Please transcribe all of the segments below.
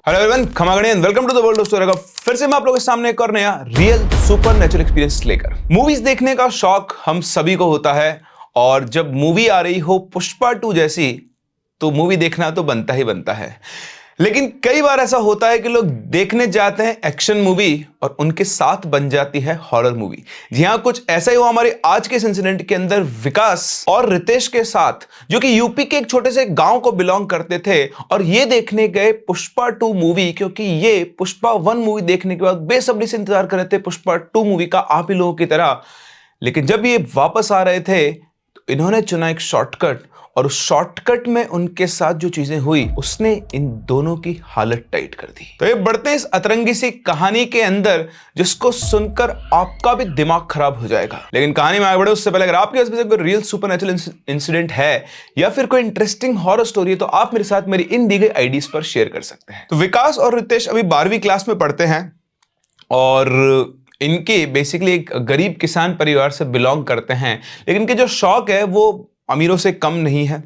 Hello everyone, खमागणी and welcome to the world of story. फिर से मैं आप लोगों के सामने एक और नया रियल सुपर नेचुरल एक्सपीरियंस लेकर। मूवीज देखने का शौक हम सभी को होता है और जब मूवी आ रही हो पुष्पा 2 जैसी तो मूवी देखना तो बनता ही बनता है। लेकिन कई बार ऐसा होता है कि लोग देखने जाते हैं एक्शन मूवी और उनके साथ बन जाती है हॉरर मूवी। जी हां, कुछ ऐसा ही हुआ हमारे आज के इस इंसिडेंट के अंदर विकास और रितेश के साथ, जो कि यूपी के एक छोटे से गांव को बिलोंग करते थे और ये देखने गए पुष्पा 2 मूवी, क्योंकि ये पुष्पा 1 मूवी देखने के बाद बेसब्री से इंतजार कर रहे थे पुष्पा 2 मूवी का, आप ही लोगों की तरह। लेकिन जब ये वापस आ रहे थे तो इन्होंने चुना एक शॉर्टकट और उस शॉर्टकट में उनके साथ जो चीजें हुई उसने इन दोनों की हालत टाइट कर दी। तो ये बढ़ते हैं इस अतरंगी सी कहानी के अंदर, जिसको सुनकर आपका भी दिमाग खराब हो जाएगा। लेकिन कहानी में आगे बढ़े उससे पहले अगर आपके पास में कोई रियल सुपरनैचुरल इंसिडेंट है या फिर कोई इंटरेस्टिंग हॉरर स्टोरी है तो आप मेरे साथ मेरी इन दी गई आईडीज पर शेयर कर सकते हैं। तो विकास और रितेश अभी 12वीं क्लास में पढ़ते हैं और इनके बेसिकली एक गरीब किसान परिवार से बिलोंग करते हैं, लेकिन इनके जो शौक है वो अमीरों से कम नहीं है।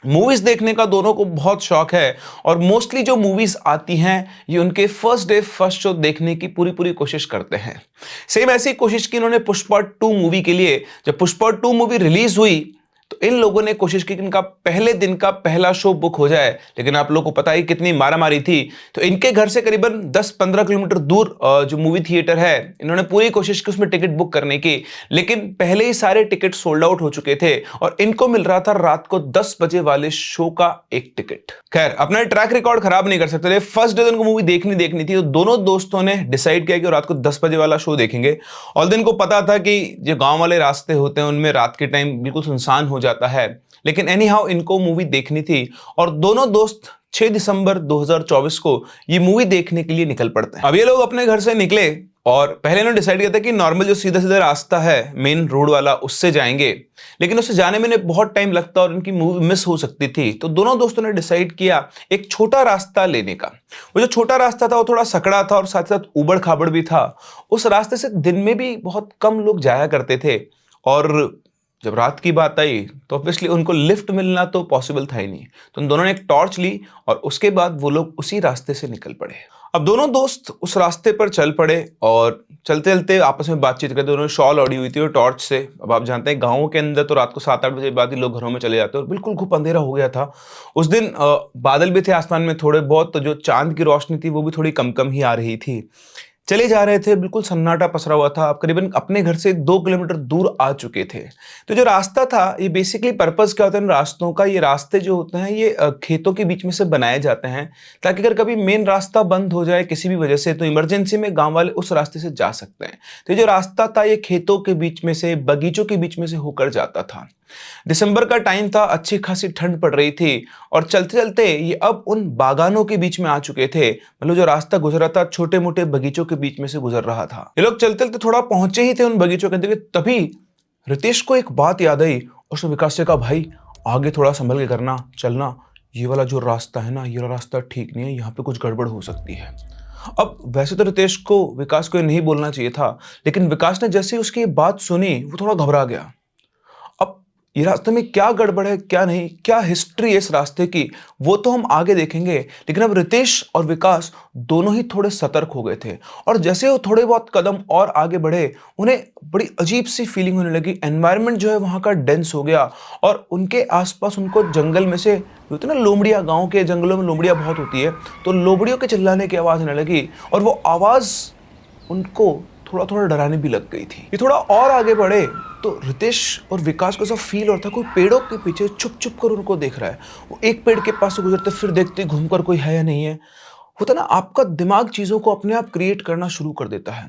मूवीज देखने का दोनों को बहुत शौक है और मोस्टली जो मूवीज आती हैं ये उनके फर्स्ट डे फर्स्ट शो देखने की पूरी पूरी कोशिश करते हैं। सेम ऐसी कोशिश की इन्होंने पुष्पा 2 मूवी के लिए। जब पुष्पा 2 मूवी रिलीज हुई तो इन लोगों ने कोशिश की कि इनका पहले दिन का पहला शो बुक हो जाए, लेकिन आप लोगों को पता ही कितनी मारामारी थी। तो इनके घर से करीबन 10-15 किलोमीटर दूर जो मूवी थिएटर है, इन्होंने पूरी कोशिश की उसमें टिकट बुक करने की, लेकिन पहले ही सारे टिकट सोल्ड आउट हो चुके थे और इनको मिल रहा था रात को 10 बजे वाले शो का एक टिकट। खैर, अपना ट्रैक रिकॉर्ड खराब नहीं कर सकते थे। फर्स्ट डे उनको मूवी देखनी थी तो दोनों दोस्तों ने डिसाइड किया कि रात को 10 बजे वाला शो देखेंगे। और दिन को पता था कि जो गांव वाले रास्ते होते हैं उनमें रात के टाइम बिल्कुल सुनसान हो जाता है, लेकिन एनी हाउ इनको मूवी देखनी थी और दोनों दोस्त 6 दिसंबर 2024 को ये मूवी देखने के लिए निकल पड़ते हैं। अब ये लोग अपने घर से निकले और पहले इन्होंने डिसाइड किया था कि नॉर्मल जो सीधा सीधा रास्ता है मेन रोड वाला उससे जाएंगे, लेकिन उससे जाने में इन्हें बहुत टाइम लगता और इनकी मूवी मिस हो सकती थी। तो दोनों दोस्तों ने डिसाइड किया एक छोटा रास्ता लेने का। वो जो छोटा रास्ता था वो थोड़ा सकड़ा था और साथ साथ ऊबड़ खाबड़ भी था। उस रास्ते से दिन में भी बहुत कम लोग जाया करते थे और जब रात की बात आई तो ऑब्वियसली उनको लिफ्ट मिलना तो पॉसिबल था ही नहीं। तो उन दोनों ने एक टॉर्च ली और उसके बाद वो लोग उसी रास्ते से निकल पड़े। अब दोनों दोस्त उस रास्ते पर चल पड़े और चलते चलते आपस में बातचीत करते। दोनों शॉल ओढ़ी हुई थी और टॉर्च से। अब आप जानते हैं गाँव के अंदर तो रात को 7-8 बजे बाद ही लोग घरों में चले जाते हैं और बिल्कुल खूब अंधेरा हो गया था। उस दिन बादल भी थे आसमान में थोड़े बहुत, तो जो चांद की रोशनी थी वो भी थोड़ी कम कम ही आ रही थी। चले जा रहे थे, बिल्कुल सन्नाटा पसरा हुआ था। आप करीबन अपने घर से 2 किलोमीटर दूर आ चुके थे। तो जो रास्ता था ये बेसिकली पर्पस क्या होता है इन रास्तों का, ये रास्ते जो होते हैं ये खेतों के बीच में से बनाए जाते हैं ताकि अगर कभी मेन रास्ता बंद हो जाए किसी भी वजह से तो इमरजेंसी में गांव वाले उस रास्ते से जा सकते हैं। तो ये जो रास्ता था ये खेतों के बीच में से, बगीचों के बीच में से होकर जाता था। दिसंबर का टाइम था, अच्छी खासी ठंड पड़ रही थी और चलते चलते ये अब उन बागानों के बीच में आ चुके थे। मतलब जो रास्ता गुजरा था छोटे मोटे बगीचों के बीच में से गुजर रहा था। ये लोग चलते चलते थोड़ा पहुंचे ही थे उन बगीचों के अंदर, तभी रितेश को एक बात याद आई। उसने विकास से कहा, भाई आगे थोड़ा संभल के करना, चलना, ये वाला जो रास्ता है ना ये वाला रास्ता ठीक नहीं है, यहाँ पे कुछ गड़बड़ हो सकती है। अब वैसे तो रितेश को विकास को ये नहीं बोलना चाहिए था, लेकिन विकास ने जैसे ही उसकी ये बात सुनी वो थोड़ा घबरा गया। अब ये रास्ते में क्या गड़बड़ है क्या नहीं, क्या हिस्ट्री है इस रास्ते की, वो तो हम आगे देखेंगे। लेकिन अब रितेश और विकास दोनों ही थोड़े सतर्क हो गए थे और जैसे वो थोड़े बहुत कदम और आगे बढ़े उन्हें बड़ी अजीब सी फीलिंग होने लगी। एनवायरनमेंट जो है वहां का डेंस हो गया और उनके आसपास उनको जंगल में से होती है ना लोमड़ियां, गाँव के जंगलों में लोमड़ियां बहुत होती है, तो लोमड़ियों के चिल्लाने की आवाज आने लगी और वो आवाज उनको थोड़ा थोड़ा डराने भी लग गई थी। ये थोड़ा और आगे बढ़े तो रितेश और विकास को ऐसा फील होता कोई पेड़ों के पीछे छुप छुप कर उनको देख रहा है। वो एक पेड़ के पास से गुजरते फिर देखते घूमकर कोई है या नहीं है। होता ना आपका दिमाग चीजों को अपने आप क्रिएट करना शुरू कर देता है।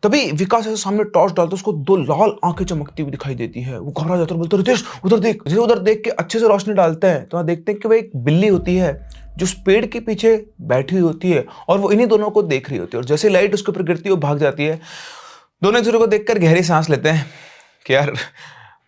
तभी विकास ऐसे सामने टॉर्च डालता है, उसको 2 लाल आंखें चमकती हुई दिखाई देती है। वो घबरा जाता है, बोलता है रितेश उधर देख। जैसे उधर देख के अच्छे से रोशनी डालते हैं तो वहां देखते हैं कि वो एक बिल्ली होती है जो उस पेड़ के पीछे बैठी हुई होती है और वो इन्हीं दोनों को देख रही होती है और जैसे लाइट उसके ऊपर गिरती है वो भाग जाती है। दोनों एक दूसरे को देखकर गहरी सांस लेते हैं कि यार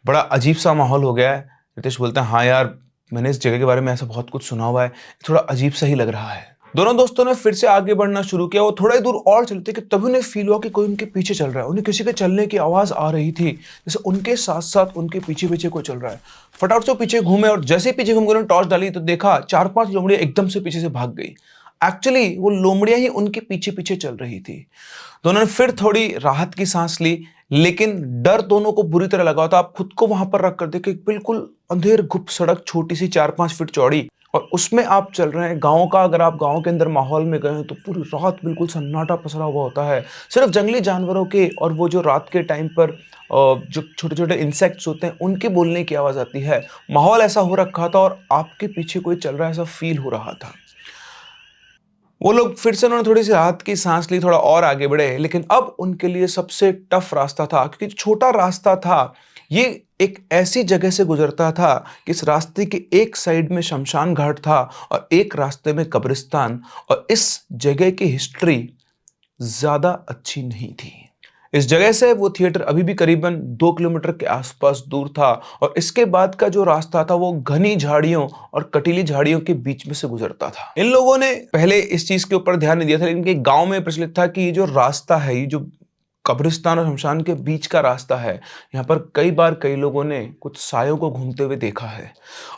बड़ा अजीब सा माहौल हो गया है। रितेश बोलते हैं, हाँ यार मैंने इस जगह के बारे में ऐसा बहुत कुछ सुना हुआ है, थोड़ा अजीब सा ही लग रहा है। दोनों दोस्तों ने फिर से आगे बढ़ना शुरू किया। वो थोड़ा ही दूर और चलते कि तभी उन्हें फील हुआ कि कोई उनके पीछे चल रहा है। उन्हें किसी के चलने की आवाज आ रही थी, जैसे उनके साथ साथ उनके पीछे पीछे कोई चल रहा है। फटाफट से पीछे घूमे और जैसे ही पीछे घूमकर उन्होंने टॉर्च डाली तो देखा 4-5 लोमड़ियां एकदम से पीछे से भाग गई। एक्चुअली वो लोमड़ियां ही उनके पीछे पीछे चल रही थी। दोनों ने फिर थोड़ी राहत की सांस ली, लेकिन डर दोनों को बुरी तरह लगा था। आप खुद को वहां पर रख कर देखिए, बिल्कुल अंधेर गुप्त सड़क, छोटी सी 4-5 फीट चौड़ी, और उसमें आप चल रहे हैं। गांव का, अगर आप गांव के अंदर माहौल में गए हैं तो पूरी रात बिल्कुल सन्नाटा पसरा हुआ होता है। सिर्फ जंगली जानवरों के और वो जो रात के टाइम पर जो छोटे छोटे इंसेक्ट्स होते हैं उनके बोलने की आवाज आती है। माहौल ऐसा हो रखा था और आपके पीछे कोई चल रहा है, ऐसा फील हो रहा था। वो लोग फिर से, उन्होंने थोड़ी सी राहत की सांस ली, थोड़ा और आगे बढ़े, लेकिन अब उनके लिए सबसे टफ रास्ता था, क्योंकि जो छोटा रास्ता था ये एक ऐसी जगह से गुजरता था कि इस रास्ते के एक साइड में शमशान घाट था और एक रास्ते में कब्रिस्तान, और इस जगह की हिस्ट्री ज्यादा अच्छी नहीं थी। इस जगह से वो थिएटर अभी भी करीबन 2 किलोमीटर के आसपास दूर था, और इसके बाद का जो रास्ता था वो घनी झाड़ियों और कटीली झाड़ियों के बीच में से गुजरता था। इन लोगों ने पहले इस चीज के ऊपर ध्यान नहीं दिया था, लेकिन गांव में प्रचलित था कि ये जो रास्ता है, ये जो कब्रिस्तान और शमशान के बीच का रास्ता है, यहाँ पर कई बार कई लोगों ने कुछ सायों को घूमते हुए देखा है।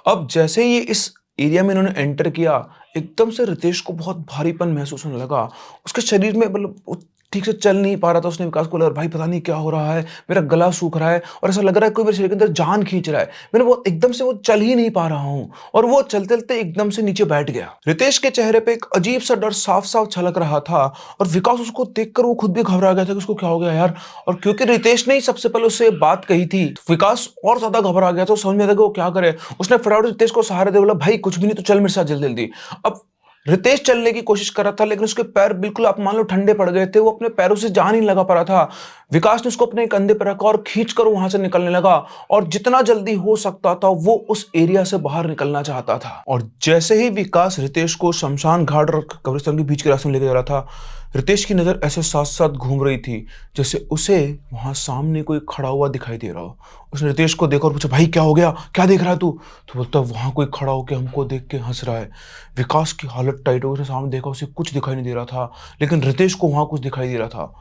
अब जैसे ही इस एरिया में इन्होंने एंटर किया, एकदम से रितेश को बहुत भारीपन महसूस होने लगा। उसके शरीर में, मतलब वो ठीक से चल नहीं पा रहा था। उसने विकास को लगा, भाई पता नहीं क्या हो रहा है, मेरा गला सूख रहा है और ऐसा लग रहा है कोई मेरे शरीर के अंदर जान खींच रहा है। मैंने वो एकदम से, वो चल ही नहीं पा रहा हूँ, और वो चलते चलते एकदम से नीचे बैठ गया। रितेश के चेहरे पे एक अजीब सा डर साफ साफ छलक रहा था, और विकास उसको देखकर वो खुद भी घबरा गया था कि उसको क्या हो गया यार। और क्योंकि रितेश ने ही सबसे पहले उससे बात कही थी, तो विकास और ज्यादा घबरा गया था। समझ में आता कि वो क्या करे। उसने फटाफट रितेश को सहारे दे बोला, भाई कुछ भी नहीं तो चल मेरे साथ जल्दी जल्दी। अब रितेश चलने की कोशिश कर रहा था, लेकिन उसके पैर बिल्कुल, आप मान लो, ठंडे पड़ गए थे। वो अपने पैरों से जान ही लगा पा रहा था। विकास ने उसको अपने कंधे पर रखा और खींचकर वहां से निकलने लगा, और जितना जल्दी हो सकता था वो उस एरिया से बाहर निकलना चाहता था। और जैसे ही विकास रितेश को शमशान घाट और कब्रिस्तान के बीच के रास्ते में लेके जा रहा था, रितेश की नजर ऐसे साथ साथ घूम रही थी जैसे उसे वहां सामने कोई खड़ा हुआ दिखाई दे रहा हो। उसने रितेश को देखा और पूछा, भाई क्या हो गया, क्या देख रहा है तू? तो बोलता, वहां कोई खड़ा होकर हमको देख के हंस रहा है। विकास की हालत टाइट हो गई। उसने सामने देखा, उसे कुछ दिखाई नहीं दे रहा था, लेकिन रितेश को वहां कुछ दिखाई दे रहा था।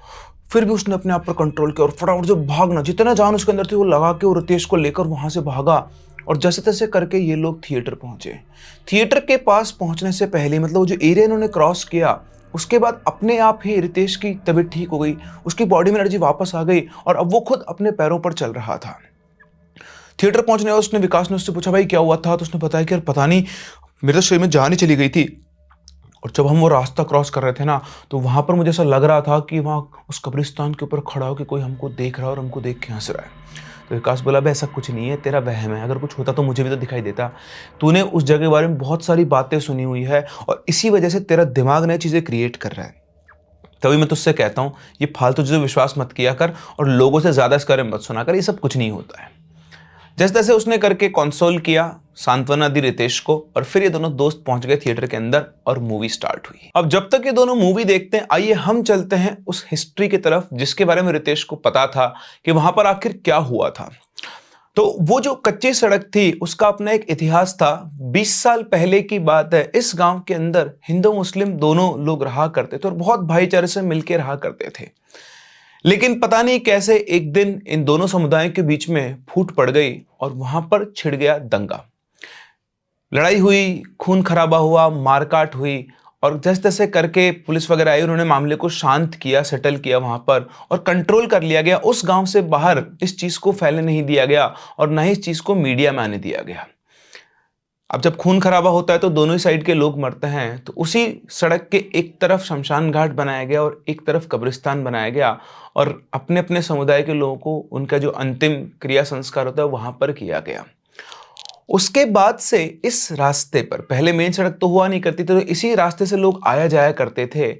फिर भी उसने अपने आप पर कंट्रोल किया और फटाफट से भागना, जितना जान उसके अंदर थी वो लगा के वो रितेश को लेकर वहां से भागा। और जैसे तैसे करके ये लोग थिएटर पहुंचे। थिएटर के पास पहुंचने से पहले, मतलब वो जो एरिया इन्होंने क्रॉस किया, उसके बाद अपने आप ही रितेश की तबीयत ठीक हो गई, उसकी बॉडी में एनर्जी वापस आ गई, और अब वो खुद अपने पैरों पर चल रहा था। थिएटर पहुंचने और उसने, विकास ने उससे पूछा, भाई क्या हुआ था? तो उसने बताया कि यार पता नहीं, मेरे तो शरीर में जान ही चली गई थी, और जब हम वो रास्ता क्रॉस कर रहे थे ना, तो वहां पर मुझे ऐसा लग रहा था कि वहां उस कब्रिस्तान के ऊपर खड़ा हो कि कोई हमको देख रहा है और हमको देख के हंस रहा है। तो विकास बोला, भाई ऐसा कुछ नहीं है, तेरा वहम है, अगर कुछ होता तो मुझे भी तो दिखाई देता। तूने उस जगह के बारे में बहुत सारी बातें सुनी हुई है, और इसी वजह से तेरा दिमाग नई चीजें क्रिएट कर रहा है। तभी मैं तुझसे कहता हूँ, ये फालतू चीजों विश्वास मत किया कर, और लोगों से ज्यादा इसके बारे में मत सुना कर, ये सब कुछ नहीं होता है। जैसे तैसे उसने करके कंसोल किया, सांत्वना दी रितेश को, और फिर ये दोनों दोस्त पहुंच गए थिएटर के अंदर और मूवी स्टार्ट हुई। अब जब तक ये दोनों मूवी देखते हैं, आइए हम चलते हैं उस हिस्ट्री की तरफ जिसके बारे में रितेश को पता था कि वहां पर आखिर क्या हुआ था। तो वो जो कच्ची सड़क थी उसका अपना एक इतिहास था। 20 साल पहले की बात है। इस गांव के अंदर हिंदू मुस्लिम दोनों लोग रहा करते थे और बहुत भाईचारे से मिलकर रहा करते थे। लेकिन पता नहीं कैसे एक दिन इन दोनों समुदायों के बीच में फूट पड़ गई और वहां पर छिड़ गया दंगा। लड़ाई हुई, खून खराबा हुआ, मारकाट हुई, और जैसे तैसे करके पुलिस वगैरह आई, उन्होंने मामले को शांत किया, सेटल किया वहां पर, और कंट्रोल कर लिया गया। उस गांव से बाहर इस चीज को फैलने नहीं दिया गया, और ना ही इस चीज को मीडिया में आने दिया गया। अब जब खून खराबा होता है तो दोनों ही साइड के लोग मरते हैं, तो उसी सड़क के एक तरफ शमशान घाट बनाया गया और एक तरफ कब्रिस्तान बनाया गया, और अपने अपने समुदाय के लोगों को उनका जो अंतिम क्रिया संस्कार होता है वहां पर किया गया। उसके बाद से इस रास्ते पर, पहले मेन सड़क तो हुआ नहीं करती थी, तो इसी रास्ते से लोग आया जाया करते थे,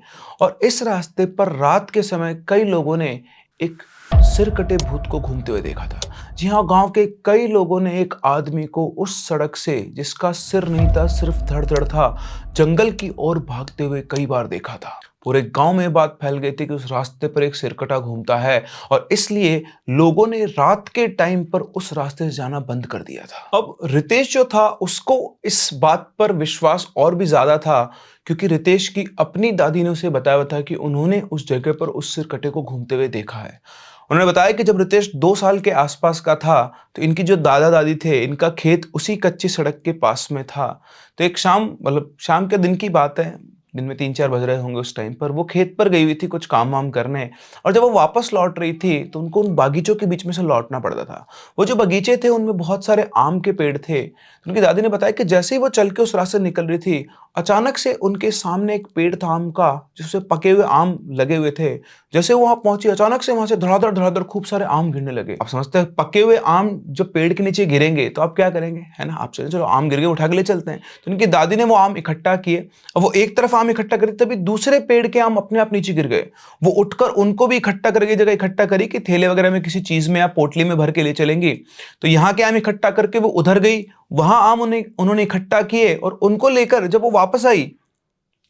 और इस रास्ते पर रात के समय कई लोगों ने एक सिर कटे भूत को घूमते हुए देखा था। जी हाँ, गांव के कई लोगों ने एक आदमी को उस सड़क से, जिसका सिर नहीं था सिर्फ धड़ था, जंगल की ओर भागते हुए कई बार देखा था। पूरे गांव में बात फैल गई थी कि उस रास्ते पर एक सिरकटा घूमता है, और इसलिए लोगों ने रात के टाइम पर उस रास्ते से जाना बंद कर दिया था। अब रितेश जो था उसको इस बात पर विश्वास और भी ज्यादा था, क्योंकि रितेश की अपनी दादी ने उसे बताया था कि उन्होंने उस जगह पर उस सिरकटे को घूमते हुए देखा है। उन्होंने बताया कि जब रितेश 2 साल के आसपास का था, तो इनकी जो दादा दादी थे, इनका खेत उसी कच्ची सड़क के पास में था। तो एक शाम, मतलब शाम के दिन की बात है, दिन में 3-4 बज रहे होंगे उस टाइम पर। वो खेत पर गई हुई थी कुछ काम वाम करने, और जब वो वापस लौट रही थी तो उनको उन बागीचों के बीच में से लौटना पड़ता था। वो जो बगीचे थे उनमें बहुत सारे आम के पेड़ थे। तो उनकी दादी ने बताया कि जैसे ही वो चल के उस रास्ते से निकल रही थी, अचानक से उनके सामने एक पेड़ था आम का, जिसपे पके हुए आम लगे हुए थे। जैसे वो वहां पहुंची, अचानक से वहां से धड़ाधड़ धड़ाधड़ खूब सारे आम गिरने लगे। आप समझते हैं पके हुए आम जब पेड़ के नीचे गिरेंगे तो आप क्या करेंगे, है ना? आप चलो आम गिर गए, उठा के ले चलते हैं। तो उनकी दादी ने वो आम इकट्ठा किए, और वो एक तरफ आम इकट्ठा करी तभी दूसरे पेड़ के आम अपने आप नीचे गिर गए। वो उठकर उनको भी इकट्ठा करके जगह इकट्ठा करी कि थैले वगैरह में किसी चीज में या पोटली में भर के ले चलेंगी। तो यहाँ के आम इकट्ठा करके वो उधर गई, वहां आम उन्होंने इकट्ठा किए, और उनको लेकर जब वो वापस आई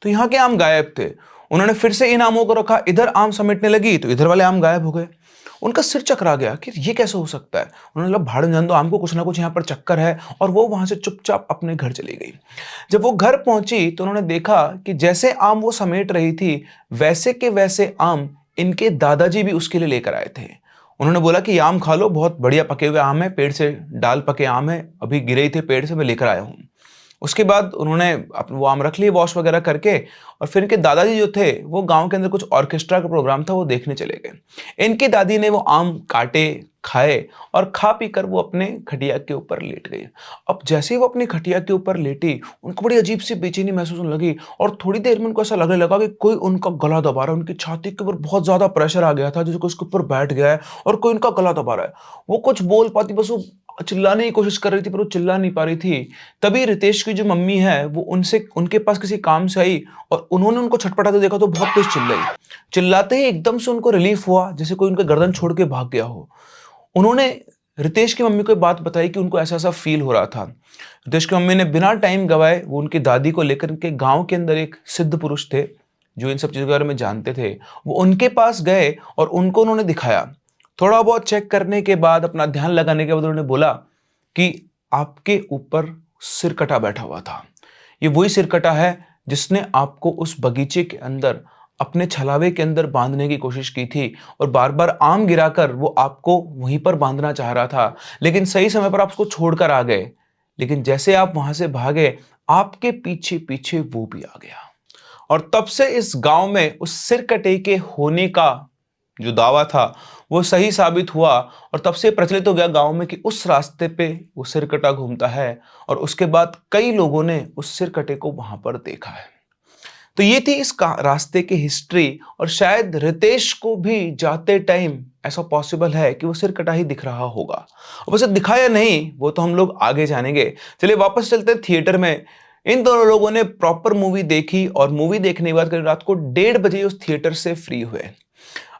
तो यहाँ के आम गायब थे। उन्होंने फिर से इन आमों को रखा, इधर आम समेटने लगी तो इधर वाले आम गायब हो गए। उनका सिर चकरा गया कि ये कैसे हो सकता है। उन्होंने बोला भाड़ में जान दो, आम को कुछ ना कुछ यहाँ पर चक्कर है, और वो वहां से चुपचाप अपने घर चली गई। जब वो घर पहुंची तो उन्होंने देखा कि जैसे आम वो समेट रही थी, वैसे के वैसे आम इनके दादाजी भी उसके लिए लेकर आए थे। उन्होंने बोला कि ये आम खा लो, बहुत बढ़िया पके हुए आम है, पेड़ से डाल पके आम है, अभी गिरे ही थे पेड़ से, मैं लेकर आया हूँ। उसके बाद उन्होंने वो आम रख लिए वॉश वगैरह करके, और फिर इनके दादाजी जो थे वो गांव के अंदर कुछ ऑर्केस्ट्रा का प्रोग्राम था वो देखने चले गए। इनकी दादी ने वो आम काटे, खाए, और खा पी कर वो अपने खटिया के ऊपर लेट गई। अब जैसे ही वो अपनी खटिया के ऊपर लेटी, उनको बड़ी अजीब सी बेचैनी महसूस होने लगी, और थोड़ी देर में उनको ऐसा लगने लगा कि कोई उनका गला दबा रहा है। उनकी छाती के ऊपर बहुत ज्यादा प्रेशर आ गया था, जैसे कोई उसके ऊपर बैठ गया है और कोई उनका गला दबा रहा है। वो कुछ बोल पाती, बस वो चिल्लाने की कोशिश कर रही थी पर वो चिल्ला नहीं पा रही थी। तभी रितेश की जो मम्मी है वो उनसे उनके पास किसी काम से आई, और उन्होंने उनको छटपटाते देखा तो बहुत तेज चिल्लाई। चिल्लाते ही एकदम से उनको रिलीफ हुआ, जैसे कोई उनका गर्दन छोड़ के भाग गया हो। उन्होंने रितेश की मम्मी को एक बात बताई कि उनको ऐसा ऐसा फील हो रहा था। रितेश की मम्मी ने बिना टाइम गवाए वो उनकी दादी को लेकर के गांव के अंदर एक सिद्ध पुरुष थे जो इन सब चीजों के बारे में जानते थे, वो उनके पास गए और उनको उन्होंने दिखाया। थोड़ा बहुत चेक करने के बाद, अपना ध्यान लगाने के बाद उन्होंने बोला कि आपके ऊपर सिरकटा बैठा हुआ था। ये वही सिरकटा है जिसने आपको उस बगीचे के अंदर अपने छलावे के अंदर बांधने की कोशिश की थी, और बार बार आम गिराकर वो आपको वहीं पर बांधना चाह रहा था, लेकिन सही समय पर आप उसको छोड़कर आ गए। लेकिन जैसे आप वहां से भागे, आपके पीछे पीछे वो भी आ गया। और तब से इस गांव में उस सिरकटे के होने का जो दावा था वो सही साबित हुआ, और तब से प्रचलित हो गया गांव में कि उस रास्ते पे वो सिरकटा घूमता है, और उसके बाद कई लोगों ने उस सिरकटे को वहां पर देखा है। तो ये थी इस रास्ते की हिस्ट्री, और शायद रितेश को भी जाते टाइम ऐसा पॉसिबल है कि वो सिरकटा ही दिख रहा होगा। अब उसे दिखाया नहीं वो तो हम लोग आगे जानेंगे। चलिए वापस चलते हैं थिएटर में। इन दोनों लोगों ने प्रॉपर मूवी देखी, और मूवी देखने के बाद करीब रात को 1:30 बजे उस थिएटर से फ्री हुए।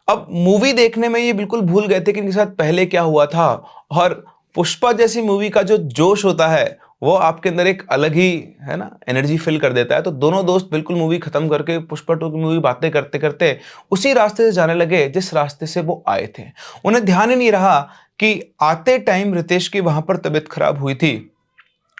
अब मूवी देखने में ये बिल्कुल भूल गए थे कि इनके साथ पहले क्या हुआ था, और पुष्पा जैसी मूवी का जो जोश होता है वो आपके अंदर एक अलग ही, है ना, एनर्जी फिल कर देता है। तो दोनों दोस्त बिल्कुल मूवी खत्म करके पुष्पा 2 की मूवी बातें करते करते उसी रास्ते से जाने लगे जिस रास्ते से वो आए थे। उन्हें ध्यान ही नहीं रहा कि आते टाइम रितेश की वहां पर तबीयत खराब हुई थी,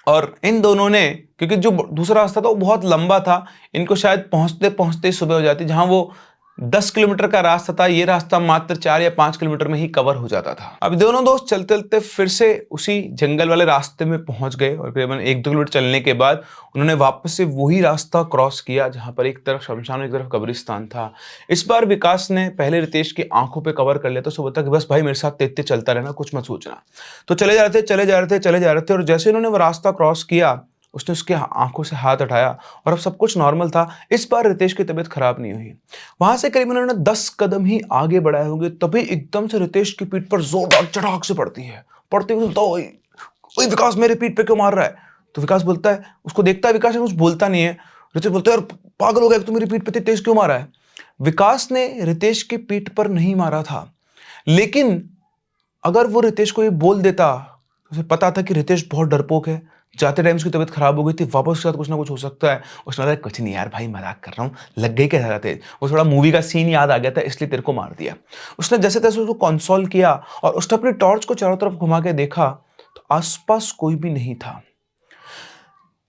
और इन दोनों ने, क्योंकि जो दूसरा रास्ता था वो बहुत लंबा था, इनको शायद पहुंचते पहुंचते सुबह हो जाती। जहां वो 10 किलोमीटर का रास्ता था, ये रास्ता मात्र 4 या 5 किलोमीटर में ही कवर हो जाता था। अब दोनों दोस्त चलते चलते फिर से उसी जंगल वाले रास्ते में पहुंच गए, और करीबन 1-2 किलोमीटर चलने के बाद उन्होंने वापस से वही रास्ता क्रॉस किया जहां पर एक तरफ शमशान, एक तरफ कब्रिस्तान था। इस बार विकास ने पहले रितेश की आंखों पे कवर कर लिया, तो बोलता कि बस भाई मेरे साथ तेज चलता रहना, कुछ मत सोचना। तो चले जा रहे थे, चले जा रहे थे, चले जा रहे थे, और जैसे उन्होंने वो रास्ता क्रॉस किया, उसने उसके आंखों से हाथ उठाया, और अब सब कुछ नॉर्मल था। इस बार रितेश की तबीयत खराब नहीं हुई। वहां से करीब उन्होंने 10 कदम ही आगे बढ़ाए होंगे, तभी एकदम से रितेश की पीठ पर जोरदार चढ़ाक से पड़ती है। पड़ती हुई तो ओए विकास, मेरे पीठ पे क्यों मार रहा है? तो विकास बोलता है, उसको देखता है विकास, कुछ बोलता नहीं है। रितेश बोलता है यार पागल हो गया, तू मेरी पीठ पे तेज क्यों मारा है? विकास ने रितेश की पीठ पर नहीं मारा था, लेकिन अगर वो रितेश को ये बोल देता तो उसे पता था कि रितेश बहुत डरपोक है। जाते टाइम उसकी तबीयत खराब हो गई थी, वापस उसके साथ कुछ ना कुछ हो सकता है। उसने कहा कुछ नहीं यार भाई, मजाक कर रहा हूँ, लग गई क्या तेज। वो थोड़ा मूवी का सीन याद आ गया था, इसलिए तेरे को मार दिया। उसने जैसे तैसे उसको कंसोल किया, और उसने अपनी टॉर्च को चारों तरफ घुमा के देखा तो आसपास कोई भी नहीं था।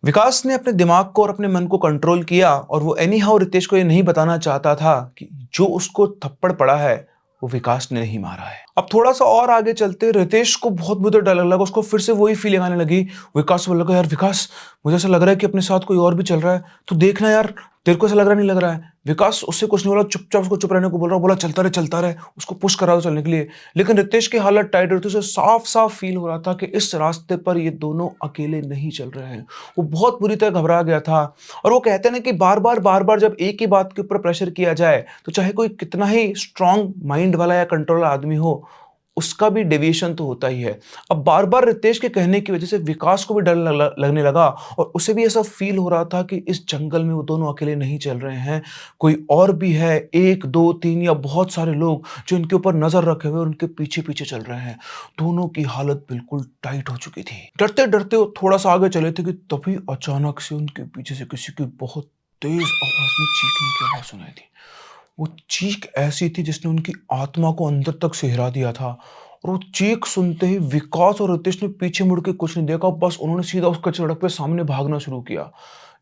विकास ने अपने दिमाग को और अपने मन को कंट्रोल किया, और वो एनी हाउ रितेश को ये नहीं बताना चाहता था कि जो उसको थप्पड़ पड़ा है वो विकास ने नहीं मारा है। अब थोड़ा सा और आगे चलते रितेश को बहुत बुरा डर लगने लगा, उसको फिर से वही फीलिंग आने लगी। विकास को बोलने लगा, यार विकास मुझे ऐसा लग रहा है कि अपने साथ कोई और भी चल रहा है, तू देखना यार, तेरे को ऐसा लग रहा नहीं लग रहा है। विकास उससे कुछ नहीं बोला, चुपचाप उसको चुप रहने को बोल रहा, बोला चलता रहे, उसको पुश करा दो चलने के लिए। लेकिन रितेश की हालत टाइट रहती, उसे साफ साफ फील हो रहा था कि इस रास्ते पर ये दोनों अकेले नहीं चल रहे हैं। वो बहुत बुरी तरह घबरा गया था। और वो कहते हैं ना कि बार बार जब एक ही बात के ऊपर प्रेशर किया जाए तो चाहे कोई कितना ही स्ट्रांग माइंड वाला या कंट्रोल आदमी हो, उसका भी डेविएशन तो होता ही है। अब बार बार रितेश के कहने की वजह से विकास को भी डर लगने लगा, और उसे भी ऐसा फील हो रहा था कि इस जंगल में वो दोनों अकेले नहीं चल रहे हैं, कोई और भी है, 1 2 3 या बहुत सारे लोग जो इनके ऊपर नजर रखे हुए और उनके पीछे पीछे चल रहे हैं। दोनों की हालत बिल्कुल टाइट हो चुकी थी। डरते डरते वो थोड़ा सा आगे चले थे कि तभी अचानक से उनके पीछे से किसी की बहुत तेज आवाज में चीखने की आवाज सुनाई दी। वो चीख ऐसी थी जिसने उनकी आत्मा को अंदर तक सिहरा दिया था। और वो चीख सुनते ही विकास और रितेश ने पीछे मुड़ के कुछ नहीं देखा, बस उन्होंने सीधा उसके सड़क पे सामने भागना शुरू किया।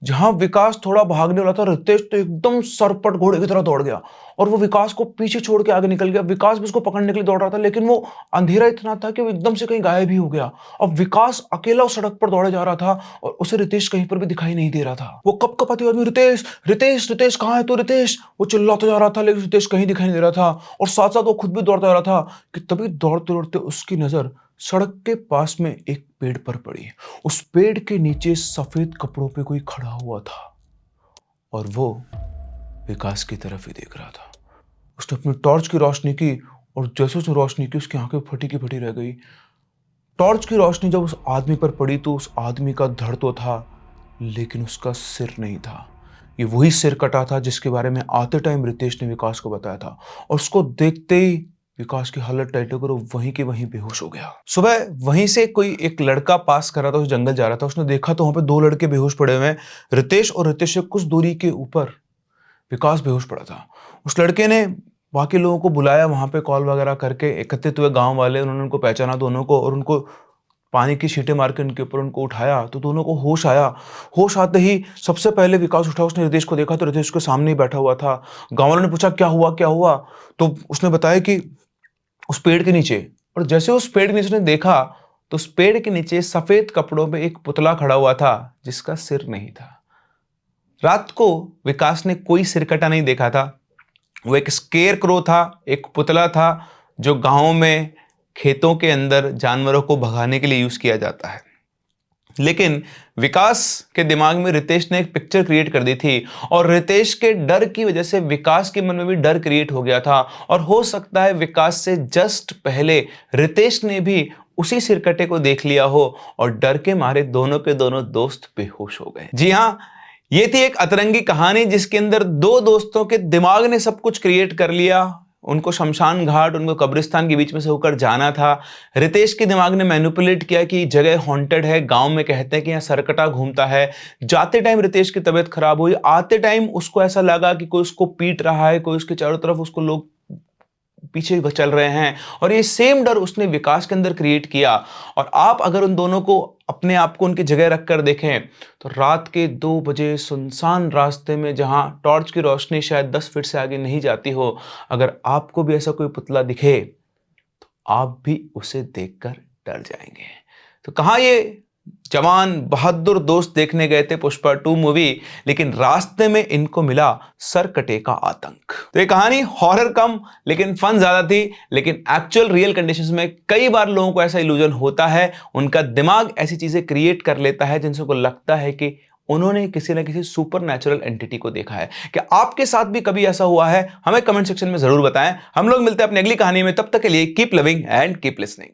जहां विकास थोड़ा भागने वाला था, रितेश तो एकदम सरपट घोड़े की तरह दौड़ गया और वो विकास को पीछे छोड़ के आगे निकल गया। विकास भी उसको पकड़ने के लिए दौड़ रहा था, लेकिन वो अंधेरा इतना था कि वो एकदम से कहीं गायब ही हो गया। अब विकास अकेला उस सड़क पर दौड़े जा रहा था और उसे रितेश कहीं पर भी दिखाई नहीं दे रहा था। वो कपकपाती आदमी, रितेश रितेश रितेश कहाँ है तू रितेश, वो चिल्लाता जा रहा था, लेकिन रितेश कहीं दिखाई नहीं दे रहा था। और साथ साथ वो खुद भी दौड़ता जा रहा था कि तभी दौड़ते दौड़ते उसकी नजर सड़क के पास में एक पेड़ पर पड़ी। उस पेड़ के नीचे सफेद कपड़ों पे कोई खड़ा हुआ था और वो विकास की तरफ ही देख रहा था। उसने अपनी टॉर्च की रोशनी की और जैसे उसने रोशनी की, उसकी आंखें फटी की फटी रह गई। टॉर्च की रोशनी जब उस आदमी पर पड़ी तो उस आदमी का धड़ तो था, लेकिन उसका सिर नहीं था। ये वही सिर कटा था जिसके बारे में आते टाइम रितेश ने विकास को बताया था। और उसको देखते ही विकास की हालत टाइट होकर वो वहीं के वहीं बेहोश हो गया। सुबह वहीं से कोई एक लड़का पास कर रहा था, उस जंगल जा रहा था, उसने देखा तो वहां पे 2 लड़के बेहोश पड़े हुए हैं। रितेश और रितेश से कुछ दूरी के ऊपर विकास बेहोश पड़ा था। उस लड़के ने बाकी लोगों को बुलाया, वहां पे कॉल वगैरह करके एकत्रित हुए गांव वाले, उन्होंने उनको पहचाना दोनों को और उनको पानी की छींटे मार के उनके ऊपर उनको उठाया तो दोनों को होश आया। होश आते ही सबसे पहले विकास उठा, उसने रितेश को देखा तो रितेश के सामने ही बैठा हुआ था। गांव वालों ने पूछा क्या हुआ क्या हुआ, तो उसने बताया कि उस पेड़ के नीचे, और जैसे उस पेड़ के नीचे ने देखा तो उस पेड़ के नीचे सफेद कपड़ों में एक पुतला खड़ा हुआ था जिसका सिर नहीं था। रात को विकास ने कोई सिरकटा नहीं देखा था। वो एक स्केयर क्रो था, एक पुतला था जो गांव में खेतों के अंदर जानवरों को भगाने के लिए यूज किया जाता है। लेकिन विकास के दिमाग में रितेश ने एक पिक्चर क्रिएट कर दी थी और रितेश के डर की वजह से विकास के मन में भी डर क्रिएट हो गया था। और हो सकता है विकास से जस्ट पहले रितेश ने भी उसी सिरकटे को देख लिया हो और डर के मारे दोनों के दोनों दोस्त बेहोश हो गए। जी हां, ये थी एक अतरंगी कहानी जिसके अंदर 2 दोस्तों के दिमाग ने सब कुछ क्रिएट कर लिया। उनको शमशान घाट, उनको कब्रिस्तान के बीच में से होकर जाना था। रितेश के दिमाग ने मैनिपुलेट किया कि जगह हॉन्टेड है, गांव में कहते हैं कि यहाँ सरकटा घूमता है। जाते टाइम रितेश की तबीयत खराब हुई, आते टाइम उसको ऐसा लगा कि कोई उसको पीट रहा है, कोई उसके चारों तरफ उसको लोग पीछे चल रहे हैं, और ये सेम डर उसने विकास के अंदर क्रिएट किया। और आप अगर उन दोनों को अपने आप को उनकी जगह रखकर देखें तो रात के 2 बजे सुनसान रास्ते में जहां टॉर्च की रोशनी शायद 10 फीट से आगे नहीं जाती हो, अगर आपको भी ऐसा कोई पुतला दिखे तो आप भी उसे देखकर डर जाएंगे। तो कहां ये जवान बहादुर दोस्त देखने गए थे पुष्पा 2 मूवी, लेकिन रास्ते में इनको मिला सरकटे का आतंक। तो ये कहानी हॉरर कम लेकिन फन ज्यादा थी, लेकिन एक्चुअल रियल कंडीशंस में कई बार लोगों को ऐसा इल्यूजन होता है, उनका दिमाग ऐसी चीजें क्रिएट कर लेता है जिनसे को लगता है कि उन्होंने किसी ना किसी सुपर नेचुरल एंटिटी को देखा है। क्या आपके साथ भी कभी ऐसा हुआ है? हमें कमेंट सेक्शन में जरूर बताएं। हम लोग मिलते हैं अपनी अगली कहानी में, तब तक के लिए keep loving and keep listening.